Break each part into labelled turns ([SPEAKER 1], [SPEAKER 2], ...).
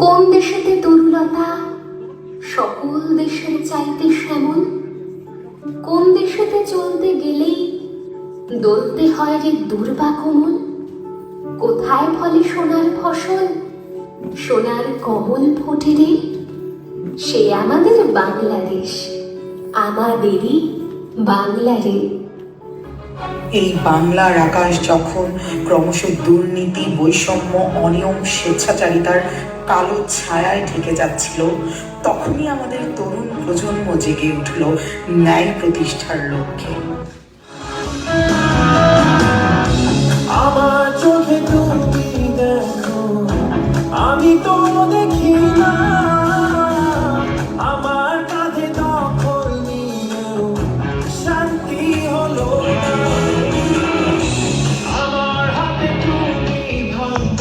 [SPEAKER 1] কোন দেশেতে তরুলতা সকল দেশের চাইতে শ্যামল? কোন দেশেতে চলতে গেলেই দলতে হয় রে দুর্বা কোমল? কোথায় ফলে সোনার ফসল, সোনার কমল ফোটে রে? সে আমাদের বাংলাদেশ, আমাদেরই বাংলা রে।
[SPEAKER 2] এই বাংলার আকাশ যখন ক্রমশ দুর্নীতি, বৈষম্য, অনিয়ম, স্বেচ্ছাচারিতার কালো ছায়ায় ঢেকে যাচ্ছিল, তখনই আমাদের তরুণ প্রজন্ম জেগে উঠল ন্যায় প্রতিষ্ঠার লক্ষ্যে।
[SPEAKER 3] আমার চোখে তুমি দেখো, আমি তো দেখি না। আমার কাঁধে দখল নিয়েও শান্তি হলো না। আমার হাতে তুমি ভঙ্গ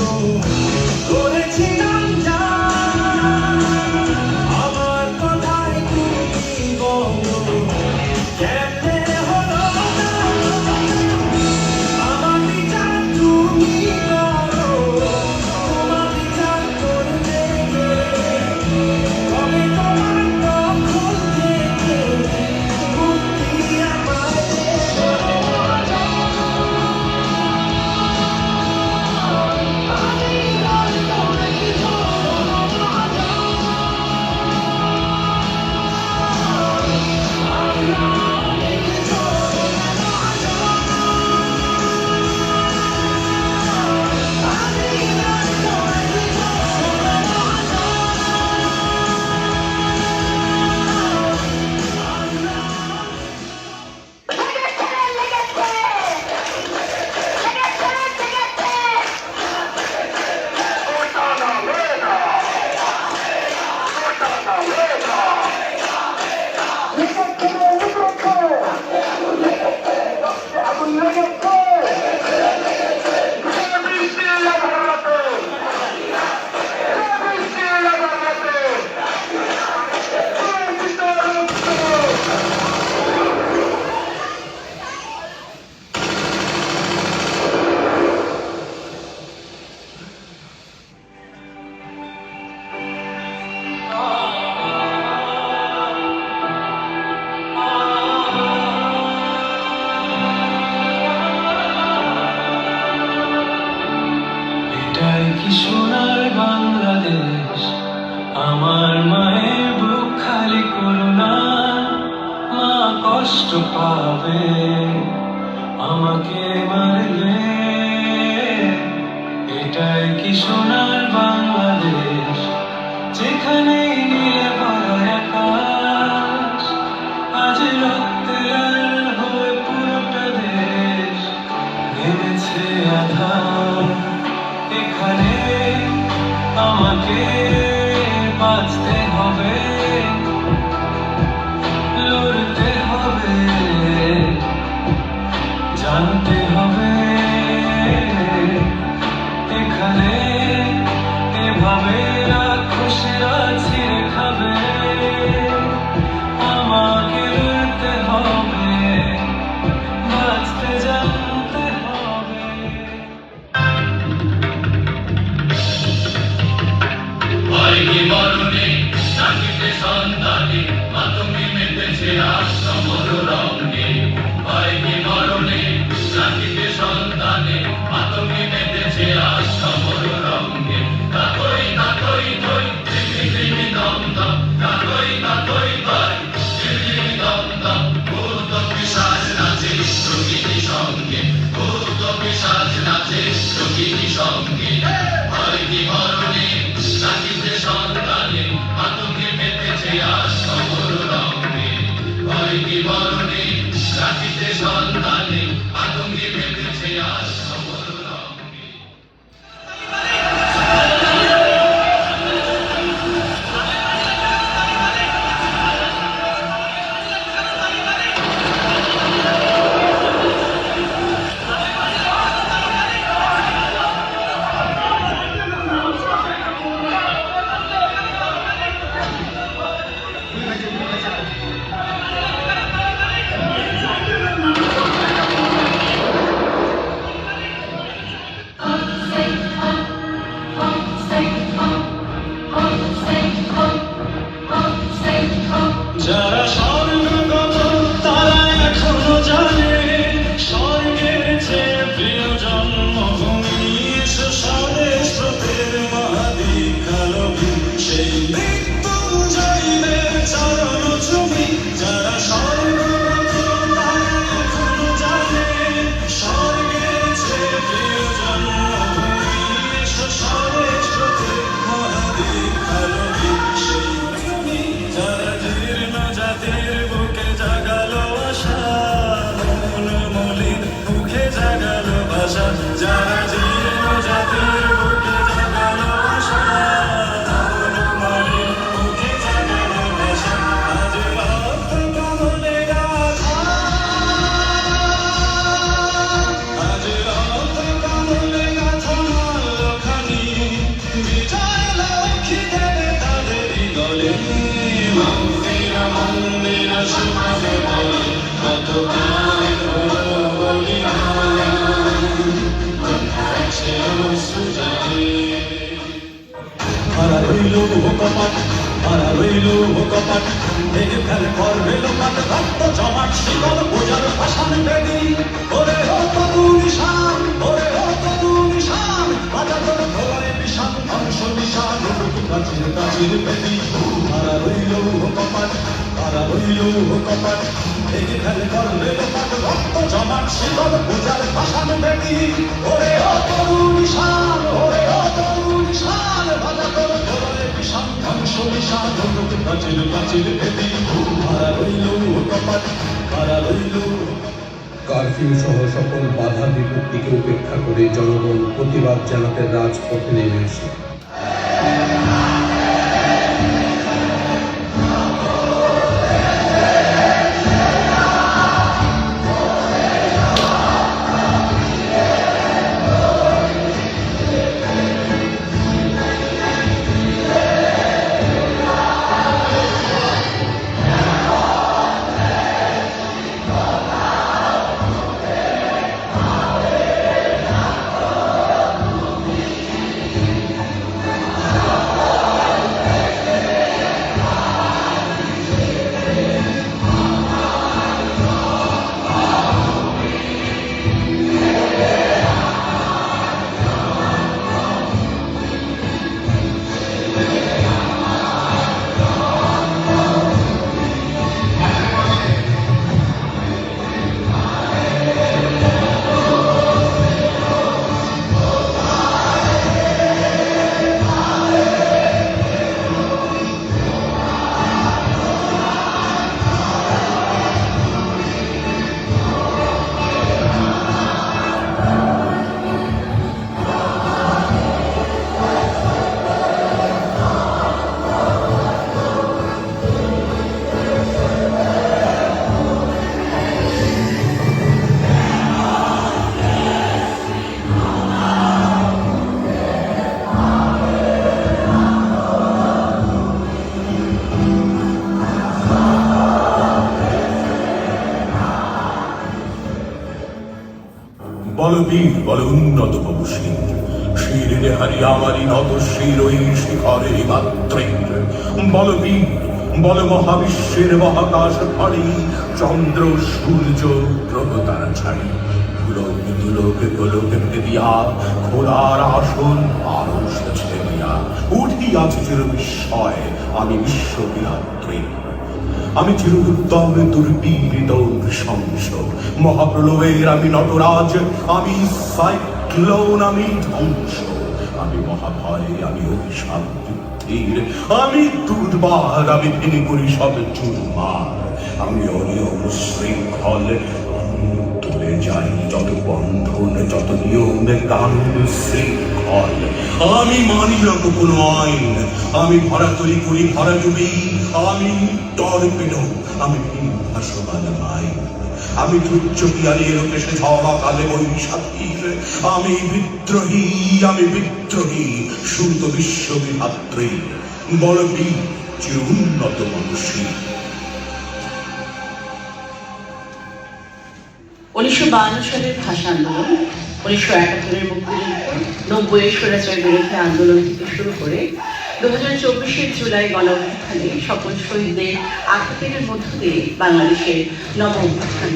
[SPEAKER 3] করেছিলাম যা, আমার কথায় তুমি বলো কেমনে হলো না। আমার বিচার তুমি করো, তোমার বিচার করলে তবে তোমার দখল থেকে মুক্তি আমায় দেবো। এটাই কি সোনার বাংলাদেশ? আমার মায়ের বুক খালি করো না, মা কষ্ট পাবে আমাকে মারলে। এটাই কি সোনার বাংলাদেশ, যেখানে নীলে ভরা আকাশ, আজ রক্তে লাল হয়ে পুরোটা দেশ নেমেছে আধার। এখানে আমাকে বাঁচতে হবে, লড়তে হবে, জানতে হবে এখানে হারা রইল কপাট, হারা রইল কপাট, ভেঙে ফেলে করবে লোকাট, রক্ত জমাট শিকল বোঝার ভাষান বেদি। ওরে ও তবু নিশান, ওরে ও তবু নিশান, বাজা তোর ভোলায় নিশান, ধ্বংস নিশান, কাচির কাচির বেদি। হারা রইল কপাট, হারা রইল কপাট, ভেঙে ফেলে করবে লোকাট, রক্ত জমাট শিকল বোঝার ভাষান বেদি। ওরে ও তবু নিশান, ওরে ও তবু নিশান, বাজা তোর ভোলায় নিশান, ধ্বংস নিশান, কাচির কাচির বেদি। হারা রইল কপাট, হারা রইল।
[SPEAKER 4] কারফিউ সহ সকল বাধা বিপত্তিকে উপেক্ষা করে জনগণ প্রতিবাদ জানাতে রাজপথে নেমে আসে।
[SPEAKER 5] বলবীর বল উন্নত ববুশীর শিরে হারি আমারি নত শির ওই শিখরে মাত্রের বলবীর বল মহাবিশ্বের মহাকাশ ফাড়ি চন্দ্র সূর্য গ্রহ তারা ছাড়ি দুলোক দুলোক গোলক দিয়া খোলার আসন আরশ ছেড়িয়া উঠিয়াছে চির বিস্ময় আমি বিশ্ববিধাত্রী আমি চিরুত্তম দুর্বীরিত নৃশংস মহাপ্রলয়ের আমি নটরাজ আমি সাইক্লোন আমি ধ্বংস আমি মহাভয় আমি অভিশাপ বৃদ্ধির আমি দুর্বার আমি ভেঙে করি সব চুরমার আমি অনিয়ম শৃঙ্খল তুলে যাই যত বন্ধন যত নিয়মে কানুন শৃঙ্খল আমি মানি না কোনো আইন আমি ভরা তৈরি করি ভরা ডুবি আমি টর্পেডো আমি ভাসমান মাইন আমি তুচ্ছ পিয়ালির লোকেশে ঝড়া কালে বৈশাখীর আমি বিদ্রোহী সুত বিশ্ববিধাত্রী বলবি চির উন্নত মানুষী
[SPEAKER 6] 1952 সালের ভাষা আন্দোলন, 1971 মুক্তিযুদ্ধ, 90 স্বৈরাচার বিরোধী আন্দোলন থেকে শুরু করে 2024 জুলাই গণ অভ্যুত্থানে সকল শহীদদের আত্মত্যাগের মধ্য দিয়ে বাংলাদেশের নব অভ্যুত্থান।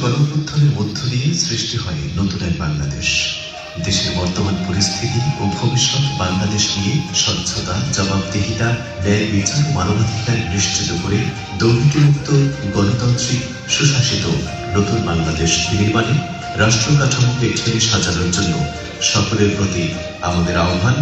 [SPEAKER 7] গণঅভ্যুত্থানের মধ্য দিয়ে সৃষ্টি হয় নতুন এক বাংলাদেশ। দেশের বর্তমান পরিস্থিতি ও ভবিষ্যৎ বাংলাদেশ নিয়ে স্বচ্ছতা, জবাবদিহিতা, ন্যায় বিচার ও মানবাধিকার নিশ্চিত করে দুর্নীতিমুক্ত, গণতান্ত্রিক, সুশাসিত নতুন বাংলাদেশ নির্মাণে রাষ্ট্র কাঠামোকে ঠেলে সাজানোর জন্য সকলের প্রতি আমাদের আহ্বান,